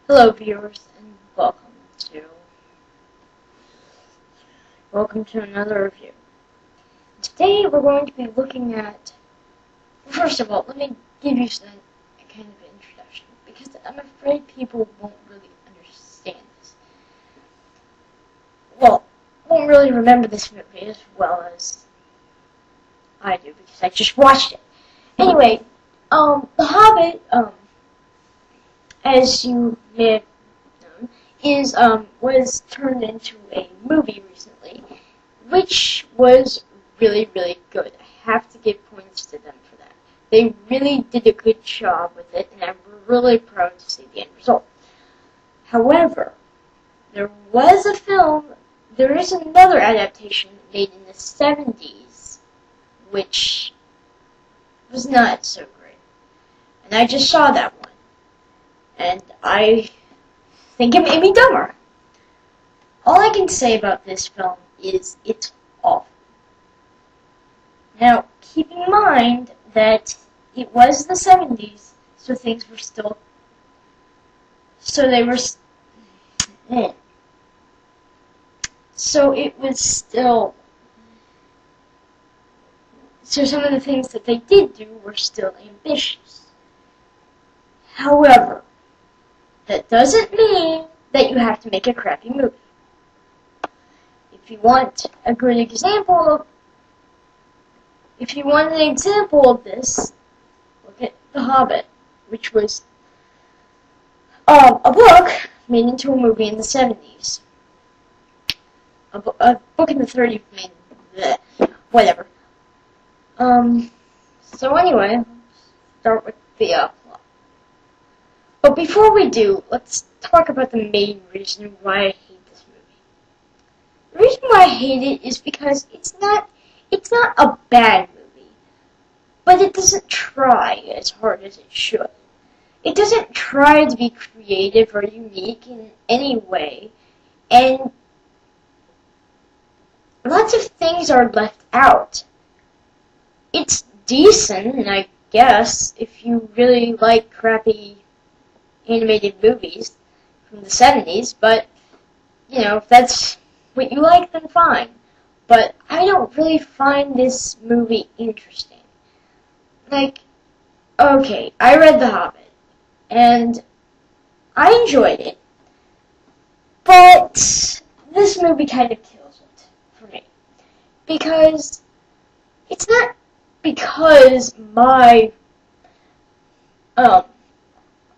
Hello viewers, and welcome to another review. Today we're going to be looking at, first of all, let me give you a kind of introduction, because I'm afraid people won't really understand this. Well, won't really remember this movie as well as I do, because I just watched it. Anyway, The Hobbit, as you may have known, was turned into a movie recently, which was really, really good. I have to give points to them for that. They really did a good job with it, and I'm really proud to see the end result. However, there is another adaptation made in the 70s, which was not so great. And I just saw that one. And I think it made me dumber. All I can say about this film is it's awful. Now, keep in mind that it was the 70s, so things were still... So it was still... So some of the things that they did do were still ambitious. However, that doesn't mean that you have to make a crappy movie. If you want a good example of this, look at The Hobbit, which was a book made into a movie in the 70s. A book in the 30s made whatever. So anyway, let's start with the plot. But before we do, let's talk about the main reason why I hate this movie. The reason why I hate it is because it's not a bad movie, but it doesn't try as hard as it should. It doesn't try to be creative or unique in any way, and lots of things are left out. It's decent, I guess, if you really like crappy animated movies from the 70s, but, you know, if that's what you like, then fine. But I don't really find this movie interesting. Like, okay, I read The Hobbit, and I enjoyed it, but this movie kind of kills it for me. Because it's not because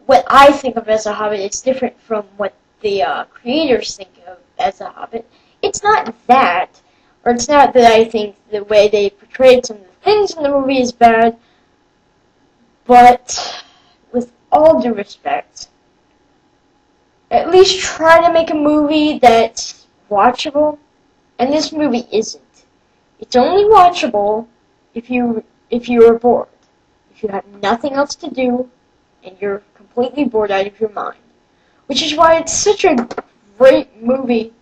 what I think of as a Hobbit is different from what the creators think of as a Hobbit. It's not that, or it's not that I think the way they portrayed some of the things in the movie is bad, but with all due respect, at least try to make a movie that's watchable, and this movie isn't. It's only watchable if you are bored, if you have nothing else to do, and you're completely bored out of your mind. Which is why it's such a great movie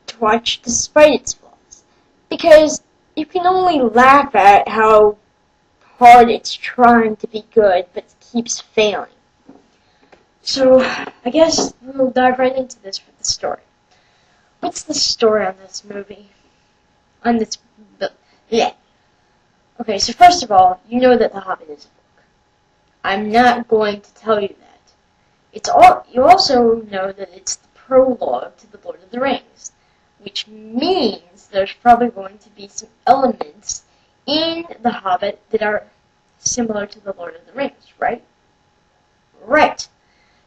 to watch despite its flaws. Because you can only laugh at how hard it's trying to be good, but keeps failing. So, I guess we'll dive right into this with the story. What's the story on this movie? Okay, so first of all, you know that The Hobbit is a book. I'm not going to tell you that. You also know that it's the prologue to The Lord of the Rings, which means there's probably going to be some elements in The Hobbit that are similar to The Lord of the Rings, right? Right.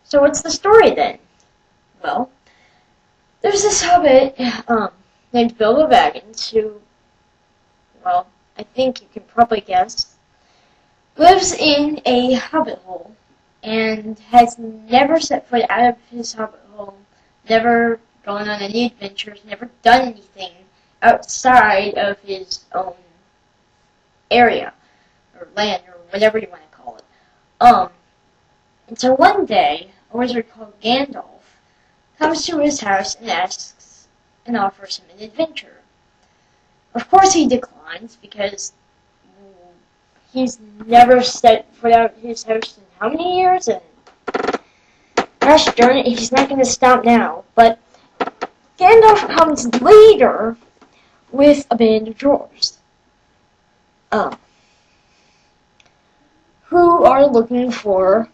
So what's the story then? Well, there's this hobbit named Bilbo Baggins who, well, I think you can probably guess, lives in a hobbit hole and has never set foot out of his hobbit hole, never gone on any adventures, never done anything outside of his own area or land or whatever you want to call it. And so one day, a wizard called Gandalf comes to his house and asks and offers him an adventure. Of course he declines because he's never set foot out of his house in how many years? And gosh darn it, he's not going to stop now. But Gandalf comes later with a band of dwarves who are looking for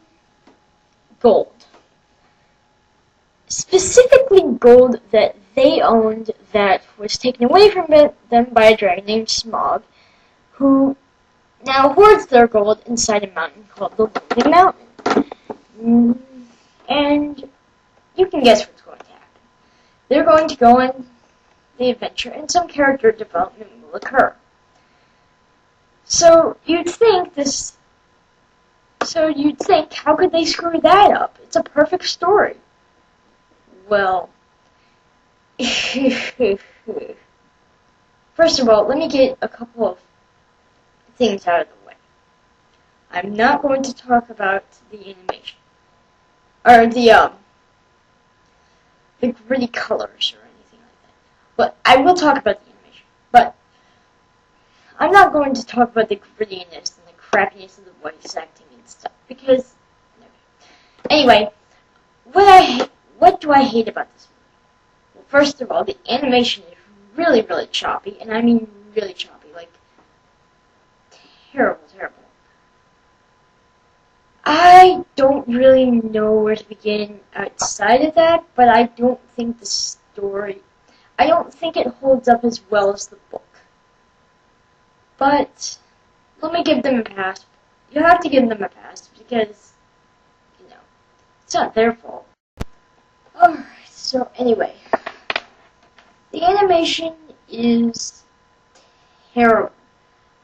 gold. Specifically gold that they owned that was taken away from them by a dragon named Smaug, who now hoards their gold inside a mountain called the Lonely Mountain. And you can guess what's going to happen. They're going to go on the adventure and some character development will occur. So you'd think, how could they screw that up? It's a perfect story. Well, first of all, let me get a couple of things out of the way. I'm not going to talk about the animation, or the gritty colors or anything like that. But I will talk about the animation. But I'm not going to talk about the grittiness and the crappiness of the voice acting and stuff, because anyway, what do I hate about this movie? Well, first of all, the animation is really, really choppy, and I mean really choppy, like terrible, terrible. I don't really know where to begin outside of that, but I don't think the story, I don't think it holds up as well as the book. But let me give them a pass. You have to give them a pass because, it's not their fault. Alright, so anyway, the animation is terrible.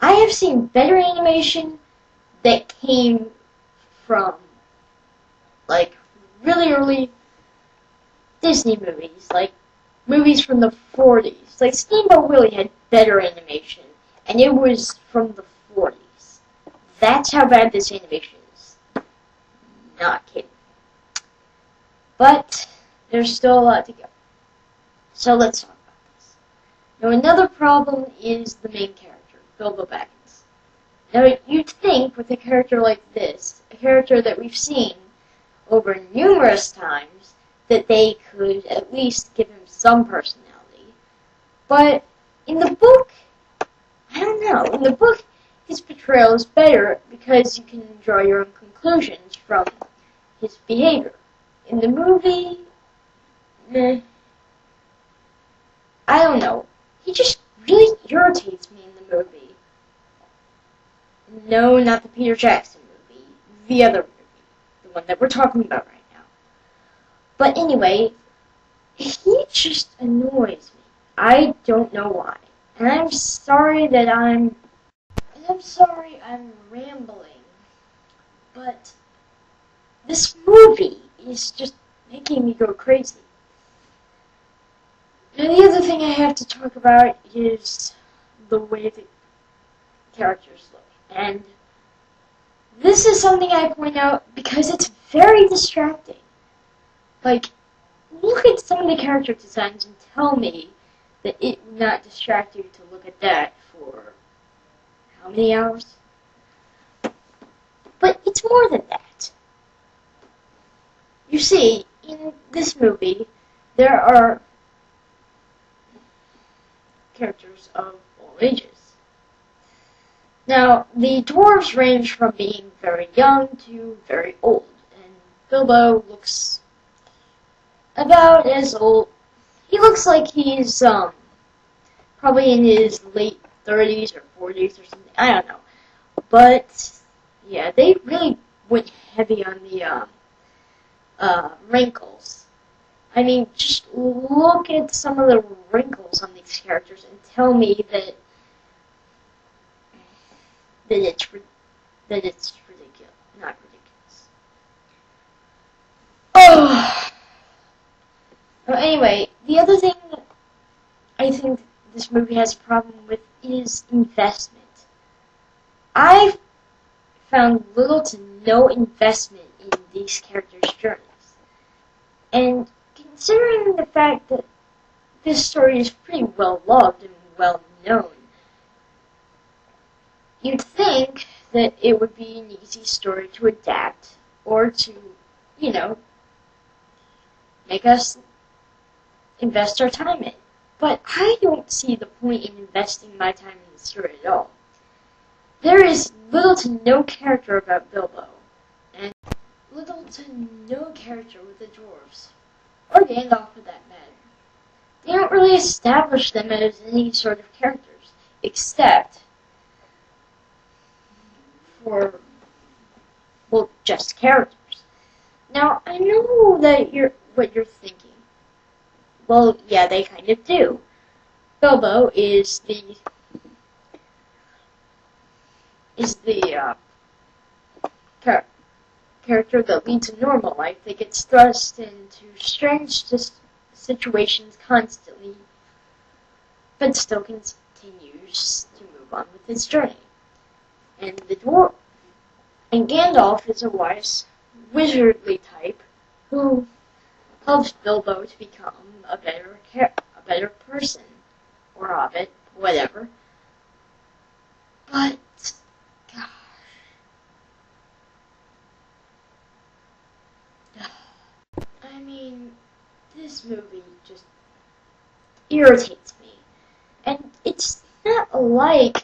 I have seen better animation that came from, like, really early Disney movies, like movies from the 40s. Like, Steamboat Willie had better animation, and it was from the 40s. That's how bad this animation is. Not kidding. But there's still a lot to go. So let's talk about this. Now, another problem is the main character, Bilbo Baggins. Now, you'd think with a character like this, a character that we've seen over numerous times, that they could at least give him some personality. But in the book, I don't know. In the book, his portrayal is better because you can draw your own conclusions from his behavior. In the movie, meh. I don't know. He just really irritates me in the movie. No, not the Peter Jackson movie. The other movie. The one that we're talking about right now. But anyway, he just annoys me. I don't know why. And I'm sorry that I'm rambling. But this movie is just making me go crazy. And the other thing I have to talk about is the way the characters look. And this is something I point out because it's very distracting. Like, look at some of the character designs and tell me that it would not distract you to look at that for how many hours? But it's more than that. You see, in this movie, there are characters of all ages. Now, the dwarves range from being very young to very old, and Bilbo looks about as old. He looks like he's probably in his late 30s or 40s or something. I don't know. But yeah, they really went heavy on wrinkles. I mean, just look at some of the wrinkles on these characters and tell me that it's ridiculous, not ridiculous. Oh. Well, anyway, the other thing that I think this movie has a problem with is investment. I found little to no investment in these characters' journeys. And considering the fact that this story is pretty well loved and well known, you'd think that it would be an easy story to adapt or to, make us invest our time in. But I don't see the point in investing my time in the story at all. There is little to no character about Bilbo, and little to no character with the dwarves, or Gandalf for that matter. They don't really establish them as any sort of characters, except for, well, just characters. Now, I know that what you're thinking. Well, yeah, they kind of do. Bilbo is the character that leads a normal life, that gets thrust into strange situations constantly, but still continues to move on with his journey. And Gandalf is a wise, wizardly type who helps Bilbo to become a better person, or hobbit, whatever. But I mean, this movie just irritates me. And it's not like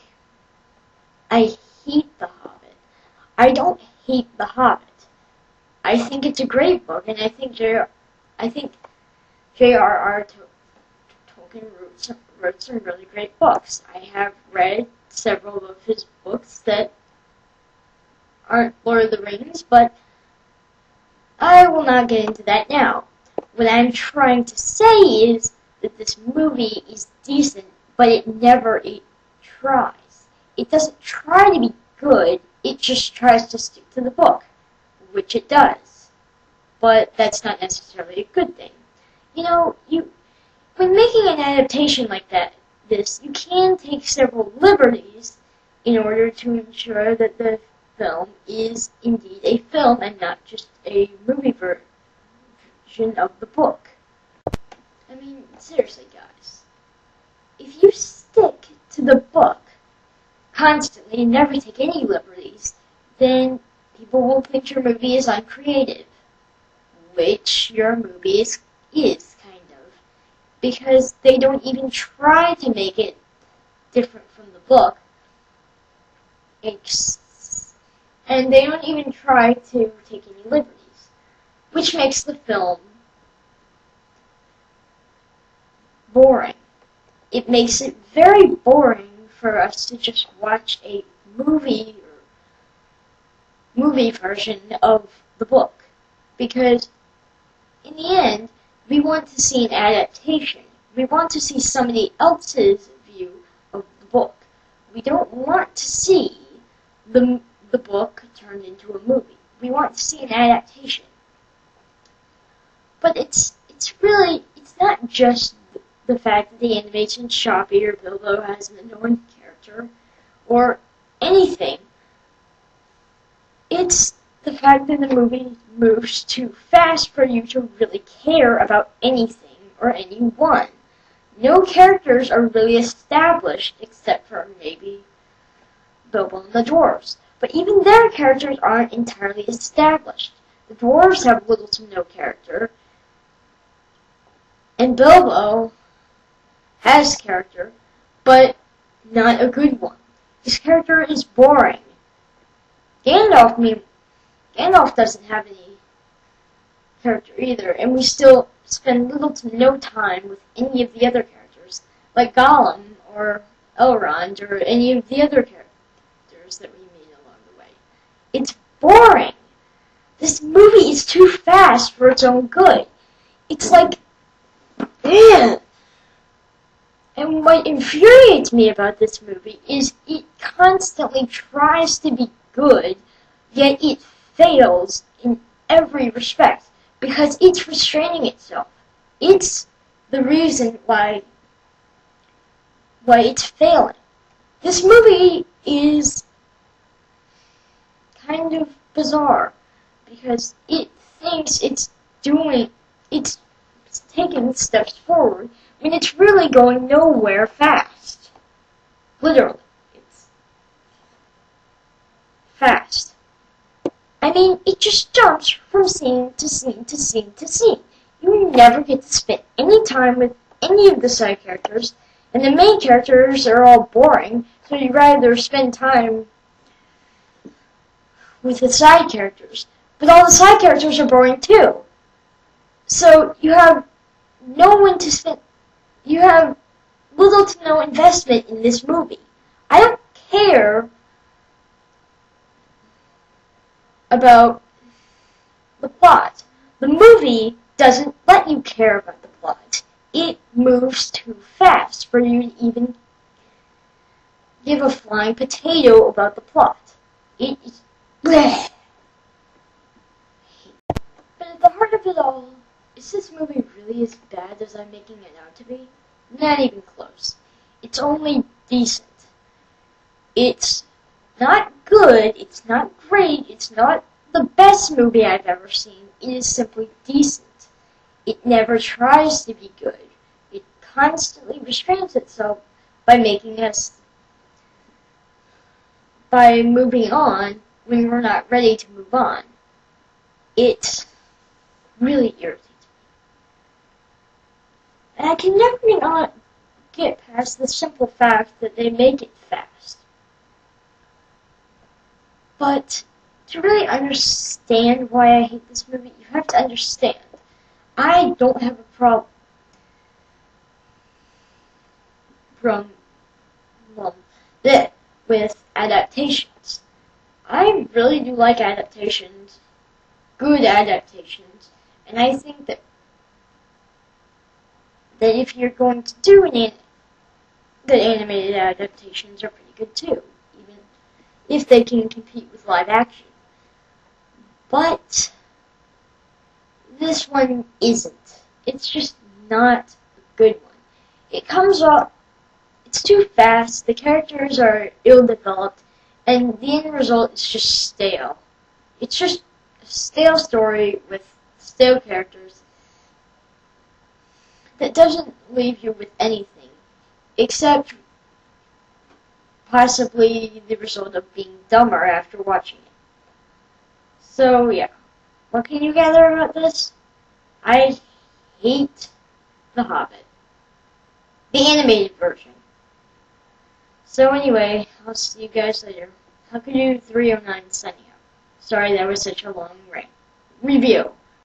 I hate The Hobbit. I don't hate The Hobbit. I think it's a great book, and I think J.R.R. Tolkien wrote some really great books. I have read several of his books that aren't Lord of the Rings, but I will not get into that now. What I'm trying to say is that this movie is decent, but it never tries. It doesn't try to be good, it just tries to stick to the book, which it does. But that's not necessarily a good thing. When making an adaptation like this, you can take several liberties in order to ensure that the film is indeed a film and not just a movie version of the book. I mean, seriously, guys. If you stick to the book constantly and never take any liberties, then people will think your movie is uncreative, which your movie is kind of, because they don't even try to make it different from the book, and they don't even try to take any liberties, which makes the film boring. It makes it very boring for us to just watch a movie version of the book, because in the end, we want to see an adaptation. We want to see somebody else's view of the book. We don't want to see the book turned into a movie. We want to see an adaptation. But it's not just the fact that the animation's choppy or Bilbo has an annoying character or anything. It's the fact that the movie moves too fast for you to really care about anything or anyone. No characters are really established except for maybe Bilbo and the dwarves. But even their characters aren't entirely established. The dwarves have little to no character, and Bilbo has character, but not a good one. His character is boring. Gandalf doesn't have any character either, and we still spend little to no time with any of the other characters, like Gollum or Elrond or any of the other characters that we meet along the way. It's boring. This movie is too fast for its own good. It's like, man. And what infuriates me about this movie is it constantly tries to be good, yet it fails in every respect because it's restraining itself. It's the reason why it's failing. This movie is kind of bizarre because it thinks it's taking steps forward when it's really going nowhere fast. Literally, it's fast. I mean, it just jumps from scene to scene to scene to scene. You never get to spend any time with any of the side characters, and the main characters are all boring, so you'd rather spend time with the side characters. But all the side characters are boring too. So you have no one to spend. You have little to no investment in this movie. I don't care about the plot. The movie doesn't let you care about the plot. It moves too fast for you to even give a flying potato about the plot. It is bleh. But at the heart of it all, is this movie really as bad as I'm making it out to be? Not even close. It's only decent. It's not good, it's not great, it's not the best movie I've ever seen. It is simply decent. It never tries to be good. It constantly restrains itself by moving on when we're not ready to move on. It really irritates me. And I can never not get past the simple fact that they make it fast. But to really understand why I hate this movie, you have to understand. I don't have a problem with adaptations. I really do like adaptations, good adaptations, and I think that if you're going to do good animated adaptations are pretty good too, even if they can compete with live action. But this one isn't. It's just not a good one. It comes off, it's too fast, the characters are ill-developed, and the end result is just stale. It's just a stale story with stale characters that doesn't leave you with anything, except possibly the result of being dumber after watching it. So, yeah. What can you gather about this? I hate The Hobbit. The animated version. So anyway, I'll see you guys later. How could you 309 signing out? Sorry that was such a long review.